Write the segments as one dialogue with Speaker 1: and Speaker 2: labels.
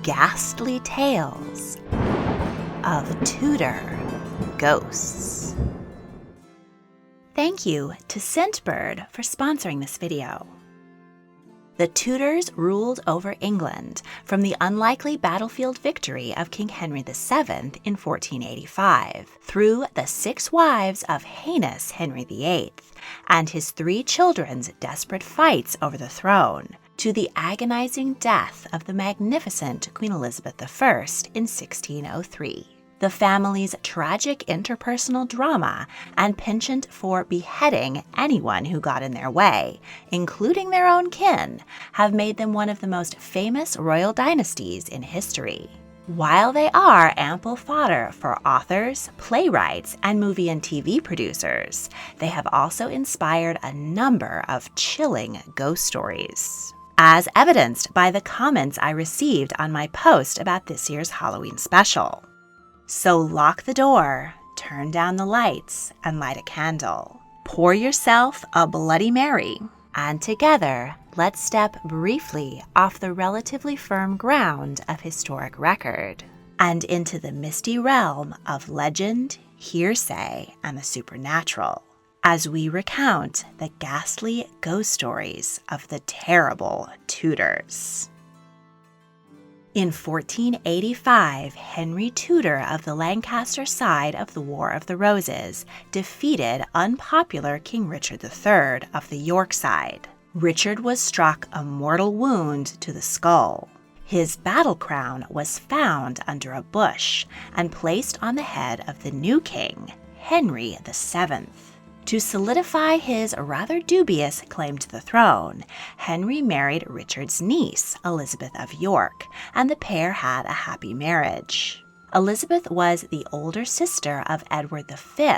Speaker 1: Ghastly Tales of Tudor Ghosts. Thank you to Scentbird for sponsoring this video. The Tudors ruled over England from the unlikely battlefield victory of King Henry VII in 1485 through the 6 wives of heinous Henry VIII and his 3 children's desperate fights over the throne, to the agonizing death of the magnificent Queen Elizabeth I in 1603. The family's tragic interpersonal drama and penchant for beheading anyone who got in their way, including their own kin, have made them one of the most famous royal dynasties in history. While they are ample fodder for authors, playwrights, and movie and TV producers, they have also inspired a number of chilling ghost stories, as evidenced by the comments I received on my post about this year's Halloween special. So lock the door, turn down the lights, and light a candle. Pour yourself a Bloody Mary, and together, let's step briefly off the relatively firm ground of historic record and into the misty realm of legend, hearsay, and the supernatural, as we recount the ghastly ghost stories of the terrible Tudors. In 1485, Henry Tudor of the Lancaster side of the War of the Roses defeated unpopular King Richard III of the York side. Richard was struck a mortal wound to the skull. His battle crown was found under a bush and placed on the head of the new king, Henry VII. To solidify his rather dubious claim to the throne, Henry married Richard's niece, Elizabeth of York, and the pair had a happy marriage. Elizabeth was the older sister of Edward V,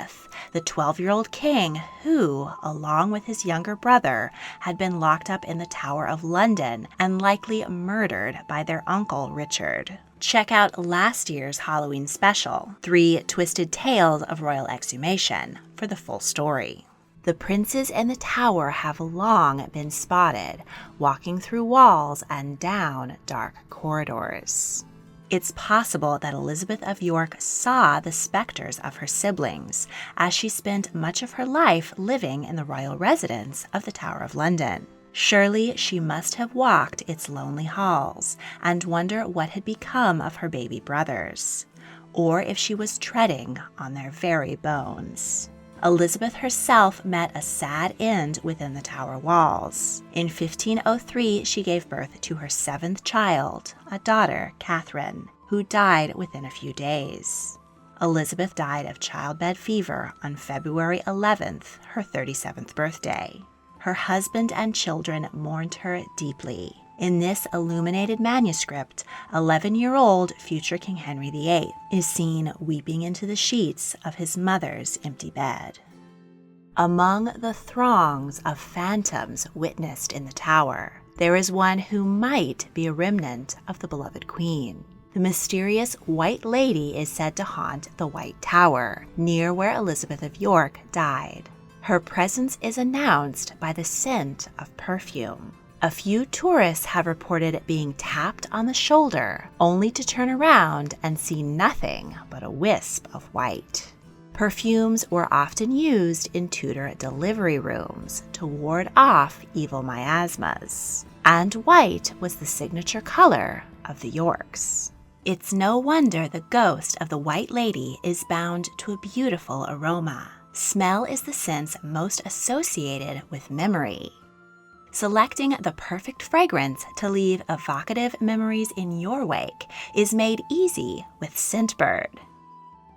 Speaker 1: the 12-year-old king who, along with his younger brother, had been locked up in the Tower of London and likely murdered by their uncle Richard. Check out last year's Halloween special, 3 Twisted Tales of Royal Exhumation, for the full story. The princes in the tower have long been spotted, walking through walls and down dark corridors. It's possible that Elizabeth of York saw the specters of her siblings, as she spent much of her life living in the royal residence of the Tower of London. Surely she must have walked its lonely halls and wonder what had become of her baby brothers, or if she was treading on their very bones. Elizabeth herself met a sad end within the tower walls. In 1503, she gave birth to her 7th child, a daughter, Catherine, who died within a few days. Elizabeth died of childbed fever on February 11th, her 37th birthday. Her husband and children mourned her deeply. In this illuminated manuscript, 11-year-old future King Henry VIII is seen weeping into the sheets of his mother's empty bed. Among the throngs of phantoms witnessed in the tower, there is one who might be a remnant of the beloved queen. The mysterious White Lady is said to haunt the White Tower, near where Elizabeth of York died. Her presence is announced by the scent of perfume. A few tourists have reported being tapped on the shoulder, only to turn around and see nothing but a wisp of white. Perfumes were often used in Tudor delivery rooms to ward off evil miasmas, and white was the signature color of the Yorks. It's no wonder the ghost of the White Lady is bound to a beautiful aroma. Smell is the sense most associated with memory. Selecting the perfect fragrance to leave evocative memories in your wake is made easy with Scentbird.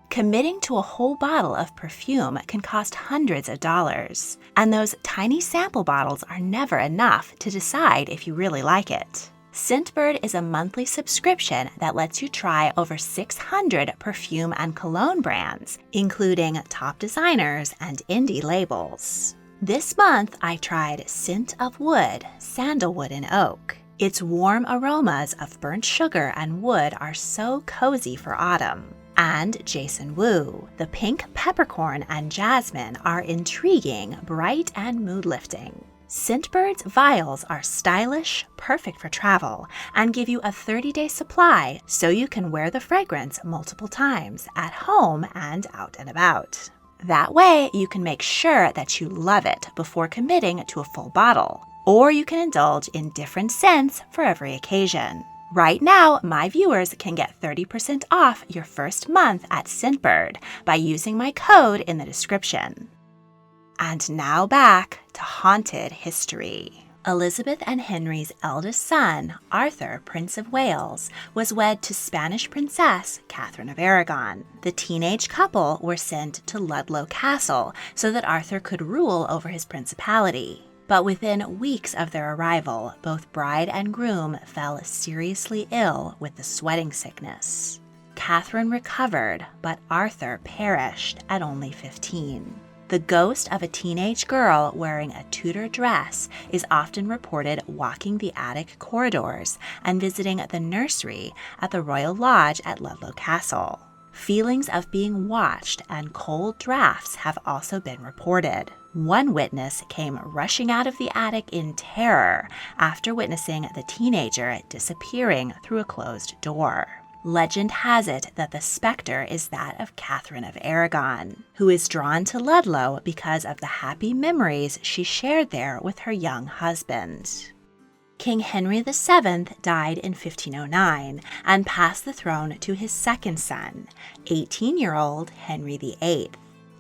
Speaker 1: Committing to a whole bottle of perfume can cost hundreds of dollars, and those tiny sample bottles are never enough to decide if you really like it. Scentbird is a monthly subscription that lets you try over 600 perfume and cologne brands, including top designers and indie labels. This month, I tried Scent of Wood, Sandalwood and Oak. Its warm aromas of burnt sugar and wood are so cozy for autumn. And Jason Wu, the pink peppercorn and jasmine are intriguing, bright, and mood-lifting. Scentbird's vials are stylish, perfect for travel, and give you a 30-day supply so you can wear the fragrance multiple times at home and out and about. That way, you can make sure that you love it before committing to a full bottle, or you can indulge in different scents for every occasion. Right now, my viewers can get 30% off your first month at Scentbird by using my code in the description. And now back to haunted history. Elizabeth and Henry's eldest son, Arthur, Prince of Wales, was wed to Spanish Princess Catherine of Aragon. The teenage couple were sent to Ludlow Castle so that Arthur could rule over his principality. But within weeks of their arrival, both bride and groom fell seriously ill with the sweating sickness. Catherine recovered, but Arthur perished at only 15. The ghost of a teenage girl wearing a Tudor dress is often reported walking the attic corridors and visiting the nursery at the Royal Lodge at Ludlow Castle. Feelings of being watched and cold drafts have also been reported. One witness came rushing out of the attic in terror after witnessing the teenager disappearing through a closed door. Legend has it that the specter is that of Catherine of Aragon, who is drawn to Ludlow because of the happy memories she shared there with her young husband. King Henry VII died in 1509 and passed the throne to his second son, 18-year-old Henry VIII.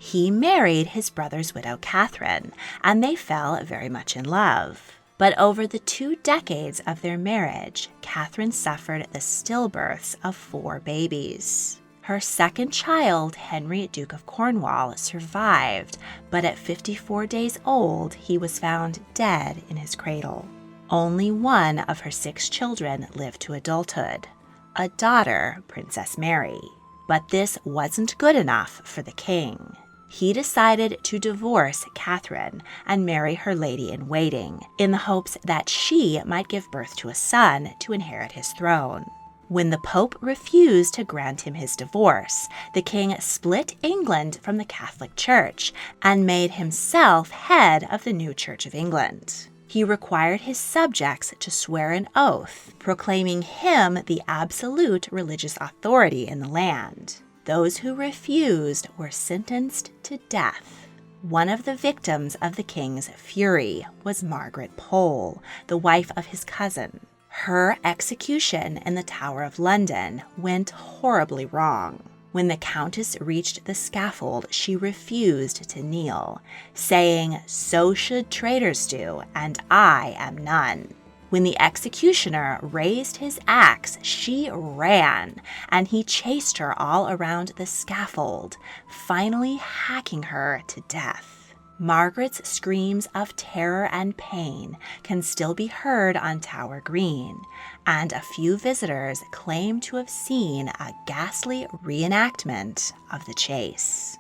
Speaker 1: He married his brother's widow Catherine, and they fell very much in love. But over the 2 decades of their marriage, Catherine suffered the stillbirths of 4 babies. Her second child, Henry, Duke of Cornwall, survived, but at 54 days old, he was found dead in his cradle. Only one of her 6 children lived to adulthood, a daughter, Princess Mary. But this wasn't good enough for the king. He decided to divorce Catherine and marry her lady-in-waiting, in the hopes that she might give birth to a son to inherit his throne. When the Pope refused to grant him his divorce, the king split England from the Catholic Church and made himself head of the new Church of England. He required his subjects to swear an oath, proclaiming him the absolute religious authority in the land. Those who refused were sentenced to death. One of the victims of the king's fury was Margaret Pole, the wife of his cousin. Her execution in the Tower of London went horribly wrong. When the countess reached the scaffold, she refused to kneel, saying, "So should traitors do, and I am none." When the executioner raised his axe, she ran, and he chased her all around the scaffold, finally hacking her to death. Margaret's screams of terror and pain can still be heard on Tower Green, and a few visitors claim to have seen a ghastly reenactment of the chase.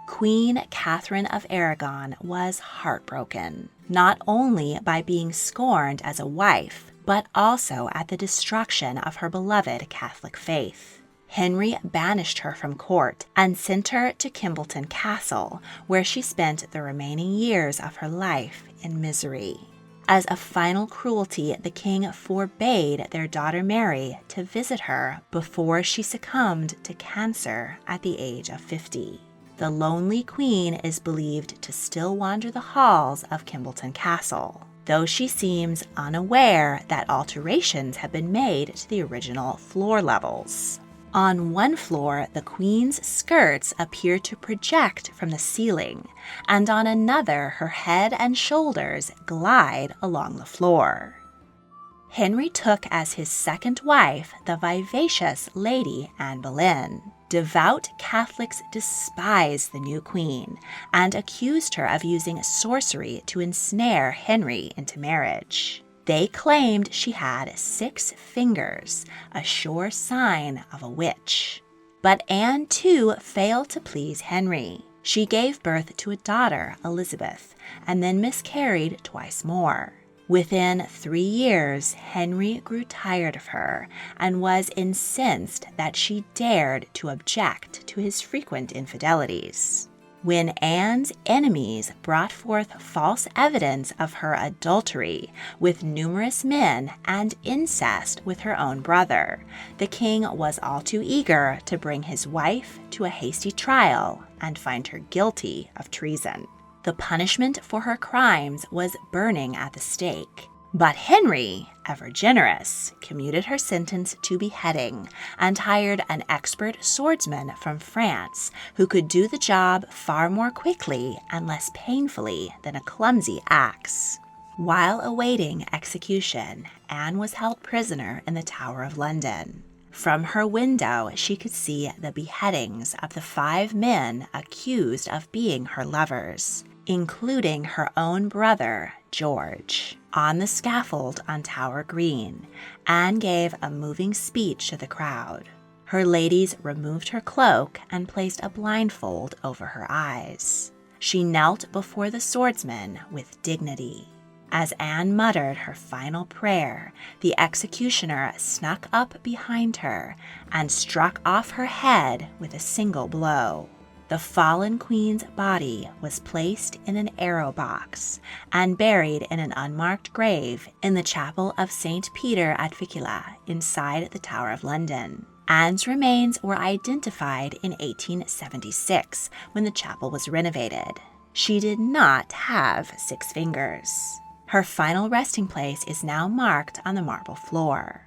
Speaker 1: Queen Catherine of Aragon was heartbroken, not only by being scorned as a wife, but also at the destruction of her beloved Catholic faith. Henry banished her from court and sent her to Kimbolton Castle, where she spent the remaining years of her life in misery. As a final cruelty, the king forbade their daughter Mary to visit her before she succumbed to cancer at the age of 50. The lonely queen is believed to still wander the halls of Kimbolton Castle, though she seems unaware that alterations have been made to the original floor levels. On one floor, the queen's skirts appear to project from the ceiling, and on another, her head and shoulders glide along the floor. Henry took as his second wife the vivacious Lady Anne Boleyn. Devout Catholics despised the new queen and accused her of using sorcery to ensnare Henry into marriage. They claimed she had 6 fingers, a sure sign of a witch. But Anne, too, failed to please Henry. She gave birth to a daughter, Elizabeth, and then miscarried twice more. Within 3 years, Henry grew tired of her and was incensed that she dared to object to his frequent infidelities. when Anne's enemies brought forth false evidence of her adultery with numerous men and incest with her own brother, the king was all too eager to bring his wife to a hasty trial and find her guilty of treason. The punishment for her crimes was burning at the stake. But Henry, ever generous, commuted her sentence to beheading and hired an expert swordsman from France who could do the job far more quickly and less painfully than a clumsy axe. While awaiting execution, Anne was held prisoner in the Tower of London. From her window, she could see the beheadings of the 5 men accused of being her lovers, including her own brother, George. On the scaffold on Tower Green, Anne gave a moving speech to the crowd. Her ladies removed her cloak and placed a blindfold over her eyes. She knelt before the swordsman with dignity. As Anne muttered her final prayer, the executioner snuck up behind her and struck off her head with a single blow. The fallen queen's body was placed in an arrow box and buried in an unmarked grave in the chapel of St. Peter at Ficula inside the Tower of London. Anne's remains were identified in 1876 when the chapel was renovated. She did not have 6 fingers. Her final resting place is now marked on the marble floor.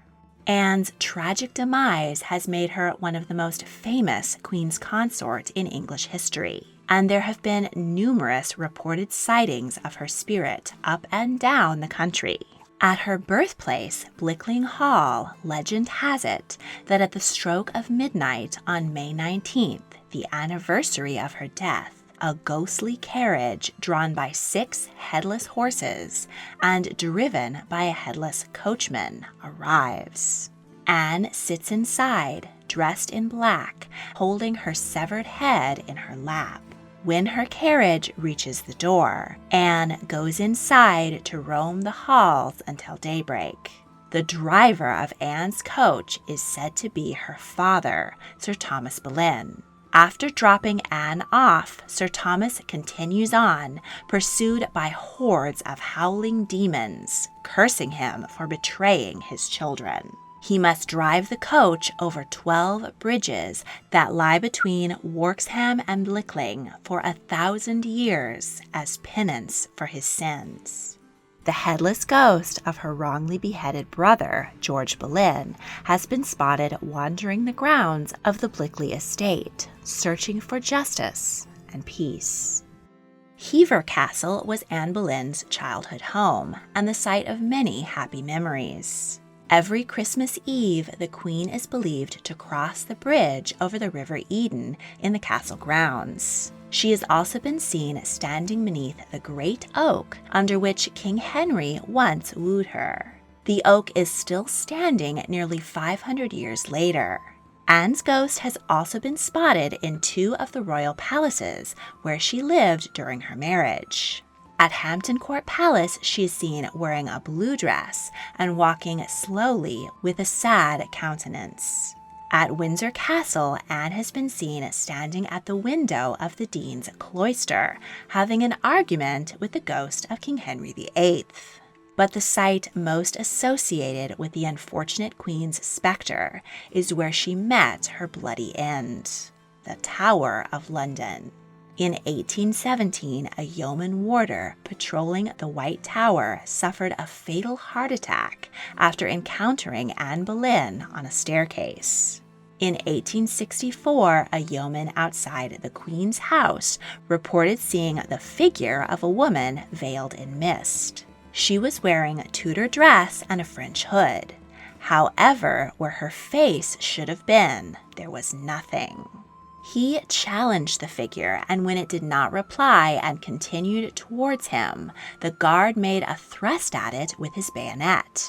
Speaker 1: Anne's tragic demise has made her one of the most famous queen's consort in English history, and there have been numerous reported sightings of her spirit up and down the country. At her birthplace, Blickling Hall, legend has it that at the stroke of midnight on May 19th, the anniversary of her death, a ghostly carriage drawn by 6 headless horses and driven by a headless coachman arrives. Anne sits inside, dressed in black, holding her severed head in her lap. When her carriage reaches the door, Anne goes inside to roam the halls until daybreak. The driver of Anne's coach is said to be her father, Sir Thomas Boleyn. After dropping Anne off, Sir Thomas continues on, pursued by hordes of howling demons, cursing him for betraying his children. He must drive the coach over 12 bridges that lie between Worksham and Blickling for 1,000 years as penance for his sins. The headless ghost of her wrongly beheaded brother, George Boleyn, has been spotted wandering the grounds of the Blickley estate, searching for justice and peace. Hever Castle was Anne Boleyn's childhood home and the site of many happy memories. Every Christmas Eve, the Queen is believed to cross the bridge over the River Eden in the castle grounds. She has also been seen standing beneath the great oak under which King Henry once wooed her. The oak is still standing nearly 500 years later. Anne's ghost has also been spotted in 2 of the royal palaces where she lived during her marriage. At Hampton Court Palace, she is seen wearing a blue dress and walking slowly with a sad countenance. At Windsor Castle, Anne has been seen standing at the window of the Dean's cloister, having an argument with the ghost of King Henry VIII. But the site most associated with the unfortunate Queen's spectre is where she met her bloody end, the Tower of London. In 1817, a yeoman warder patrolling the White Tower suffered a fatal heart attack after encountering Anne Boleyn on a staircase. In 1864, a yeoman outside the Queen's house reported seeing the figure of a woman veiled in mist. She was wearing a Tudor dress and a French hood. However, where her face should have been, there was nothing. He challenged the figure, and when it did not reply and continued towards him, the guard made a thrust at it with his bayonet.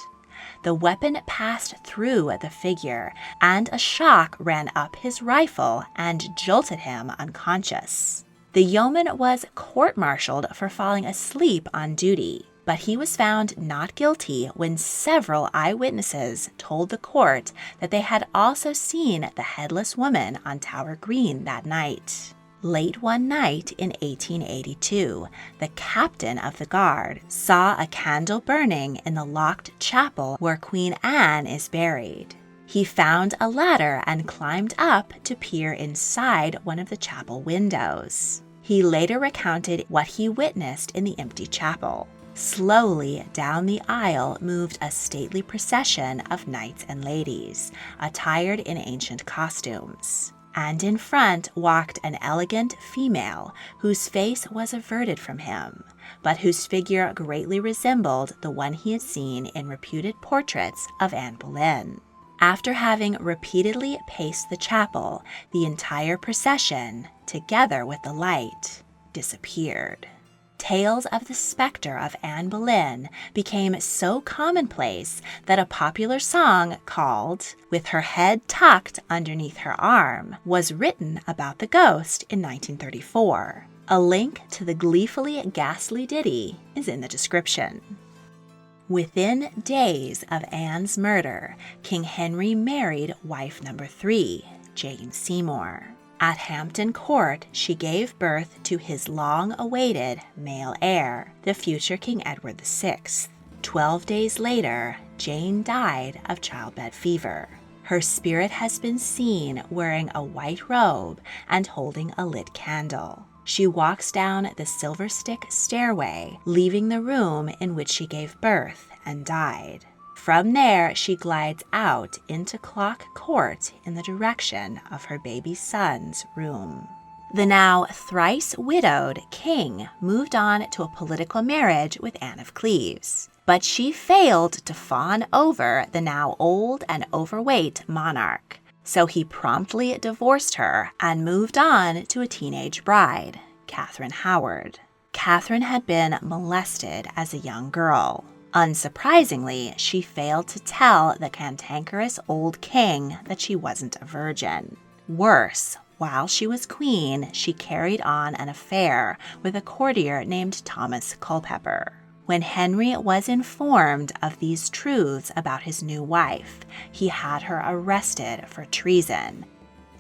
Speaker 1: The weapon passed through the figure, and a shock ran up his rifle and jolted him unconscious. The yeoman was court-martialed for falling asleep on duty, but he was found not guilty when several eyewitnesses told the court that they had also seen the headless woman on Tower Green that night. Late one night in 1882, the captain of the guard saw a candle burning in the locked chapel where Queen Anne is buried. He found a ladder and climbed up to peer inside one of the chapel windows. He later recounted what he witnessed in the empty chapel. Slowly down the aisle moved a stately procession of knights and ladies, attired in ancient costumes. And in front walked an elegant female whose face was averted from him, but whose figure greatly resembled the one he had seen in reputed portraits of Anne Boleyn. After having repeatedly paced the chapel, the entire procession, together with the light, disappeared. Tales of the specter of Anne Boleyn became so commonplace that a popular song called "With Her Head Tucked Underneath Her Arm" was written about the ghost in 1934. A link to the gleefully ghastly ditty is in the description. Within days of Anne's murder, King Henry married wife number 3, Jane Seymour. At Hampton Court, she gave birth to his long-awaited male heir, the future King Edward VI. 12 days later, Jane died of childbed fever. Her spirit has been seen wearing a white robe and holding a lit candle. She walks down the silver stick stairway, leaving the room in which she gave birth and died. From there, she glides out into Clock Court in the direction of her baby son's room. The now thrice widowed king moved on to a political marriage with Anne of Cleves, but she failed to fawn over the now old and overweight monarch, so he promptly divorced her and moved on to a teenage bride, Catherine Howard. Catherine had been molested as a young girl. Unsurprisingly, she failed to tell the cantankerous old king that she wasn't a virgin. Worse, while she was queen, she carried on an affair with a courtier named Thomas Culpeper. When Henry was informed of these truths about his new wife, he had her arrested for treason.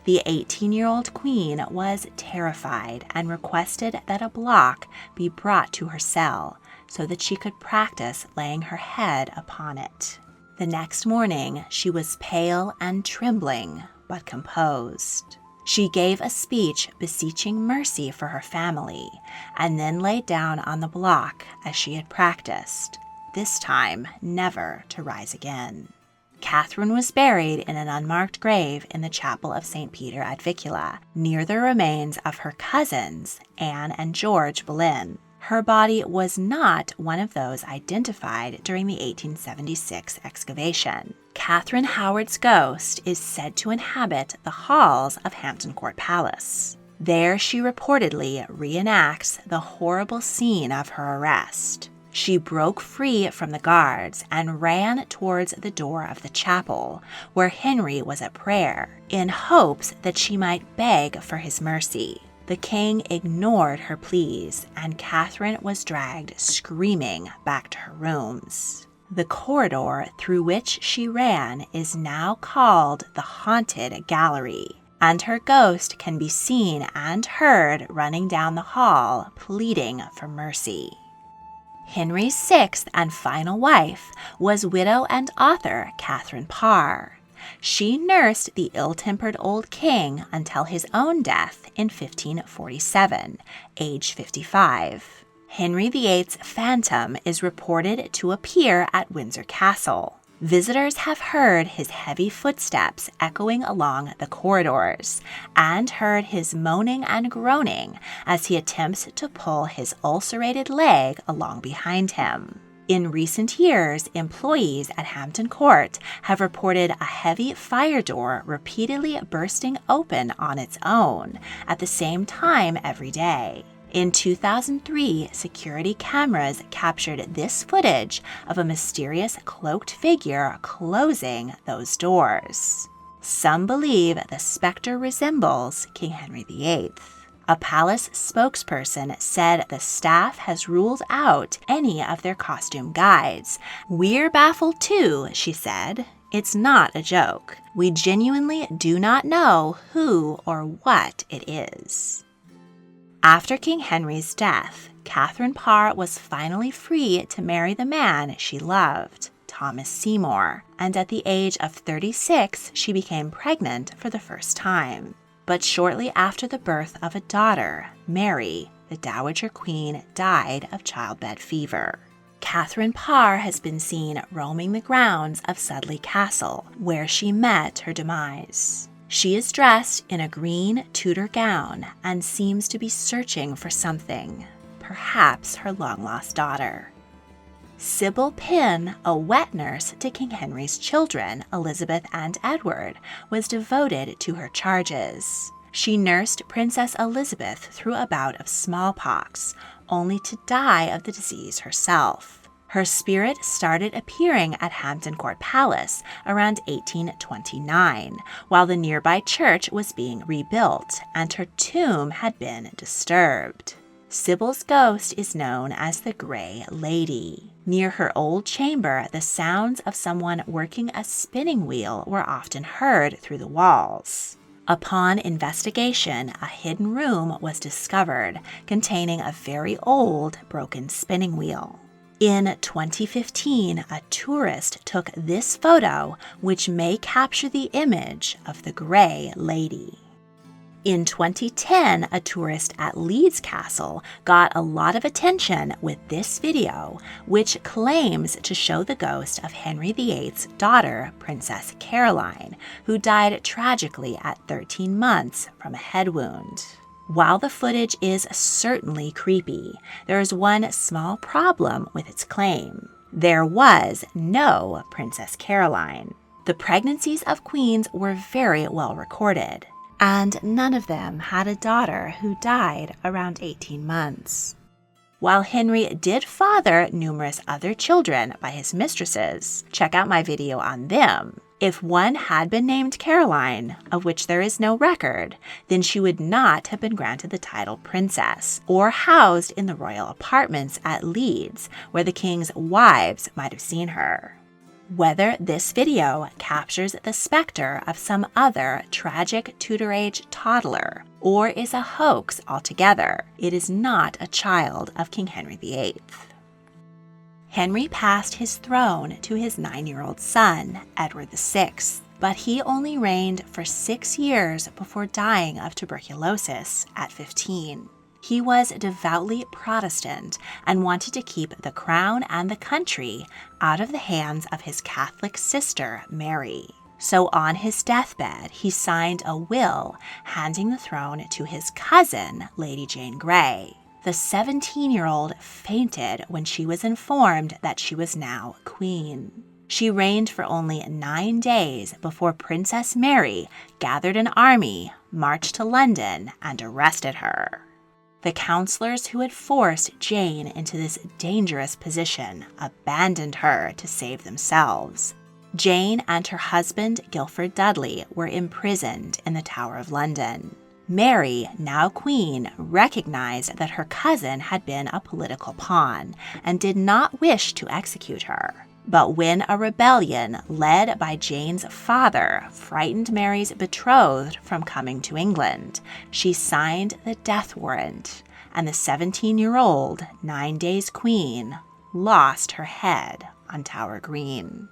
Speaker 1: The 18-year-old queen was terrified and requested that a block be brought to her cell, so that she could practice laying her head upon it. The next morning, she was pale and trembling, but composed. She gave a speech beseeching mercy for her family, and then lay down on the block as she had practiced, this time never to rise again. Catherine was buried in an unmarked grave in the chapel of St. Peter ad Vicula, near the remains of her cousins, Anne and George Boleyn. Her body was not one of those identified during the 1876 excavation. Catherine Howard's ghost is said to inhabit the halls of Hampton Court Palace. There she reportedly reenacts the horrible scene of her arrest. She broke free from the guards and ran towards the door of the chapel, where Henry was at prayer, in hopes that she might beg for his mercy. The king ignored her pleas, and Catherine was dragged screaming back to her rooms. The corridor through which she ran is now called the Haunted Gallery, and her ghost can be seen and heard running down the hall, pleading for mercy. Henry's sixth and final wife was widow and author Catherine Parr. She nursed the ill-tempered old king until his own death in 1547, age 55. Henry VIII's phantom is reported to appear at Windsor Castle. Visitors have heard his heavy footsteps echoing along the corridors, and heard his moaning and groaning as he attempts to pull his ulcerated leg along behind him. In recent years, employees at Hampton Court have reported a heavy fire door repeatedly bursting open on its own at the same time every day. In 2003, security cameras captured this footage of a mysterious cloaked figure closing those doors. Some believe the specter resembles King Henry VIII. A palace spokesperson said the staff has ruled out any of their costume guides. "We're baffled too," she said. "It's not a joke. We genuinely do not know who or what it is." After King Henry's death, Catherine Parr was finally free to marry the man she loved, Thomas Seymour, and at the age of 36, she became pregnant for the first time. But shortly after the birth of a daughter, Mary, the Dowager Queen, died of childbed fever. Catherine Parr has been seen roaming the grounds of Sudley Castle, where she met her demise. She is dressed in a green Tudor gown and seems to be searching for something, perhaps her long-lost daughter. Sybil Pynn, a wet nurse to King Henry's children, Elizabeth and Edward, was devoted to her charges. She nursed Princess Elizabeth through a bout of smallpox, only to die of the disease herself. Her spirit started appearing at Hampton Court Palace around 1829, while the nearby church was being rebuilt and her tomb had been disturbed. Sybil's ghost is known as the Grey Lady. Near her old chamber, the sounds of someone working a spinning wheel were often heard through the walls. Upon investigation, a hidden room was discovered containing a very old, broken spinning wheel. In 2015, a tourist took this photo, which may capture the image of the Grey Lady. In 2010, a tourist at Leeds Castle got a lot of attention with this video, which claims to show the ghost of Henry VIII's daughter, Princess Caroline, who died tragically at 13 months from a head wound. While the footage is certainly creepy, there is one small problem with its claim. There was no Princess Caroline. The pregnancies of queens were very well recorded, and none of them had a daughter who died around 18 months. While Henry did father numerous other children by his mistresses, check out my video on them. If one had been named Caroline, of which there is no record, then she would not have been granted the title princess, or housed in the royal apartments at Leeds, where the king's wives might have seen her. Whether this video captures the specter of some other tragic Tudor age toddler, or is a hoax altogether, it is not a child of King Henry VIII. Henry passed his throne to his 9-year-old son, Edward VI, but he only reigned for 6 years before dying of tuberculosis at 15. He was devoutly Protestant and wanted to keep the crown and the country out of the hands of his Catholic sister, Mary. So on his deathbed, he signed a will handing the throne to his cousin, Lady Jane Grey. The 17-year-old fainted when she was informed that she was now queen. She reigned for only 9 days before Princess Mary gathered an army, marched to London, and arrested her. The counselors who had forced Jane into this dangerous position abandoned her to save themselves. Jane and her husband, Guilford Dudley, were imprisoned in the Tower of London. Mary, now queen, recognized that her cousin had been a political pawn and did not wish to execute her. But when a rebellion led by Jane's father frightened Mary's betrothed from coming to England, she signed the death warrant, and the 17-year-old, 9 days queen lost her head on Tower Green.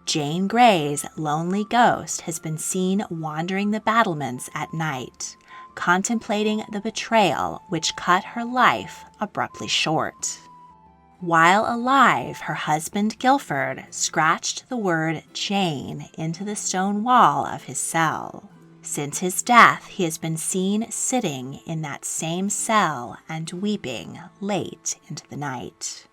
Speaker 1: Jane Grey's lonely ghost has been seen wandering the battlements at night, contemplating the betrayal which cut her life abruptly short. While alive, her husband Guilford scratched the word Jane into the stone wall of his cell. Since his death, he has been seen sitting in that same cell and weeping late into the night.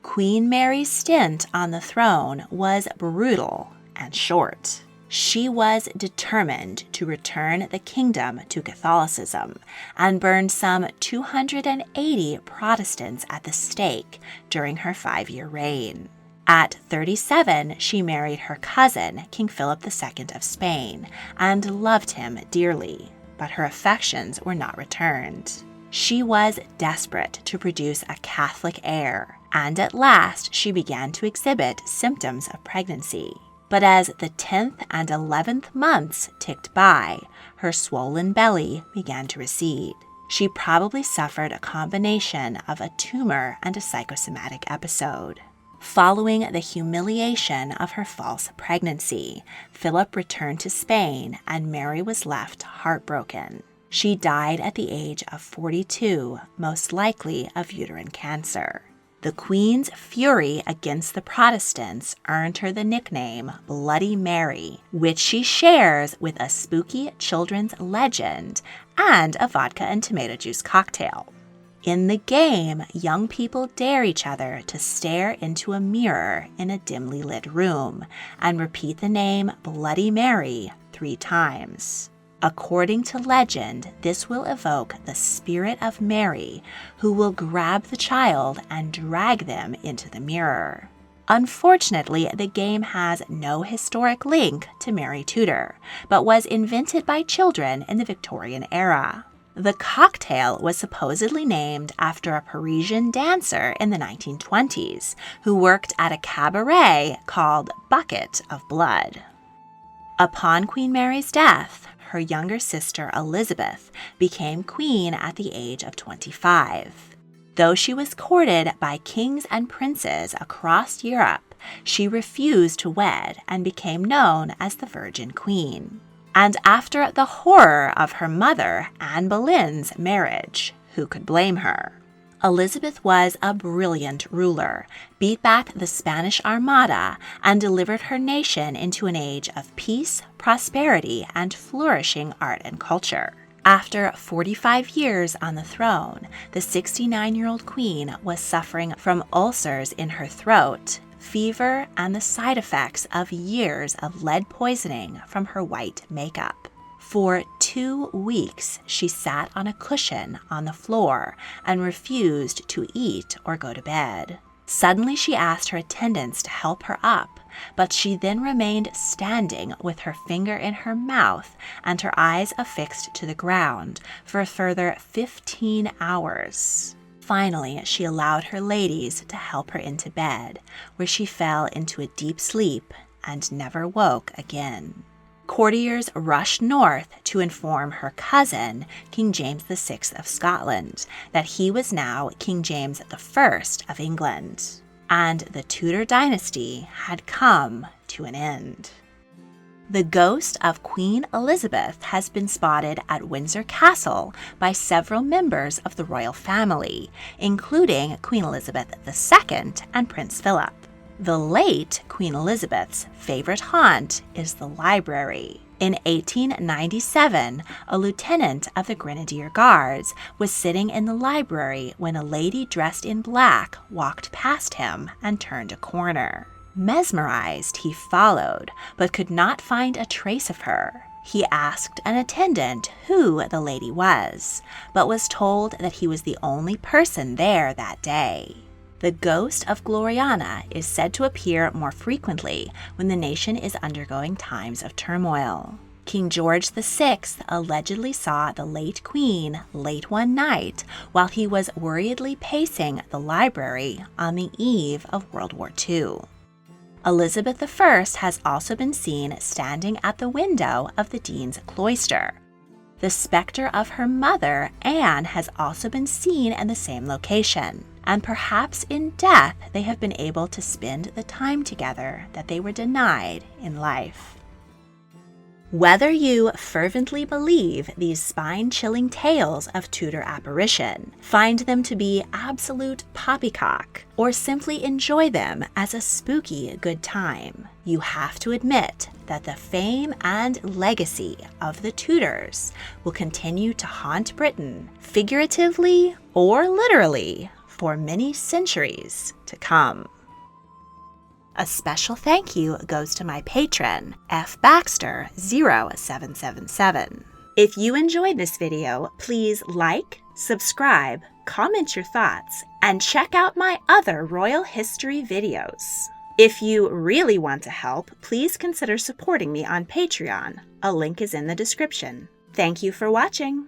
Speaker 1: Queen Mary's stint on the throne was brutal and short. She was determined to return the kingdom to Catholicism and burned some 280 Protestants at the stake during her 5-year reign. At 37, she married her cousin, King Philip II of Spain, and loved him dearly, but her affections were not returned. She was desperate to produce a Catholic heir, and at last she began to exhibit symptoms of pregnancy. But as the 10th and 11th months ticked by, her swollen belly began to recede. She probably suffered a combination of a tumor and a psychosomatic episode. Following the humiliation of her false pregnancy, Philip returned to Spain and Mary was left heartbroken. She died at the age of 42, most likely of uterine cancer. The Queen's fury against the Protestants earned her the nickname Bloody Mary, which she shares with a spooky children's legend and a vodka and tomato juice cocktail. In the game, young people dare each other to stare into a mirror in a dimly lit room and repeat the name Bloody Mary 3 times. According to legend, this will evoke the spirit of Mary, who will grab the child and drag them into the mirror. Unfortunately, the game has no historic link to Mary Tudor, but was invented by children in the Victorian era. The cocktail was supposedly named after a Parisian dancer in the 1920s who worked at a cabaret called Bucket of Blood. Upon Queen Mary's death, her younger sister Elizabeth became queen at the age of 25. Though she was courted by kings and princes across Europe, she refused to wed and became known as the Virgin Queen. And after the horror of her mother, Anne Boleyn's marriage, who could blame her? Elizabeth was a brilliant ruler, beat back the Spanish Armada, and delivered her nation into an age of peace, prosperity, and flourishing art and culture. After 45 years on the throne, the 69-year-old queen was suffering from ulcers in her throat, fever, and the side effects of years of lead poisoning from her white makeup. For 2 weeks, she sat on a cushion on the floor and refused to eat or go to bed. Suddenly, she asked her attendants to help her up, but she then remained standing with her finger in her mouth and her eyes affixed to the ground for a further 15 hours. Finally, she allowed her ladies to help her into bed, where she fell into a deep sleep and never woke again. Courtiers rushed north to inform her cousin, King James VI of Scotland, that he was now King James I of England, and the Tudor dynasty had come to an end. The ghost of Queen Elizabeth has been spotted at Windsor Castle by several members of the royal family, including Queen Elizabeth II and Prince Philip. The late Queen Elizabeth's favorite haunt is the library. In 1897, a lieutenant of the Grenadier Guards was sitting in the library when a lady dressed in black walked past him and turned a corner. Mesmerized, he followed, but could not find a trace of her. He asked an attendant who the lady was, but was told that he was the only person there that day. The ghost of Gloriana is said to appear more frequently when the nation is undergoing times of turmoil. King George VI allegedly saw the late queen late one night while he was worriedly pacing the library on the eve of World War II. Elizabeth I has also been seen standing at the window of the Dean's Cloister. The specter of her mother, Anne, has also been seen in the same location, and perhaps in death they have been able to spend the time together that they were denied in life. Whether you fervently believe these spine-chilling tales of Tudor apparition, find them to be absolute poppycock, or simply enjoy them as a spooky good time, you have to admit that the fame and legacy of the Tudors will continue to haunt Britain, figuratively or literally, for many centuries to come. A special thank you goes to my patron, fbaxter0777. If you enjoyed this video, please like, subscribe, comment your thoughts, and check out my other royal history videos. If you really want to help, please consider supporting me on Patreon. A link is in the description. Thank you for watching.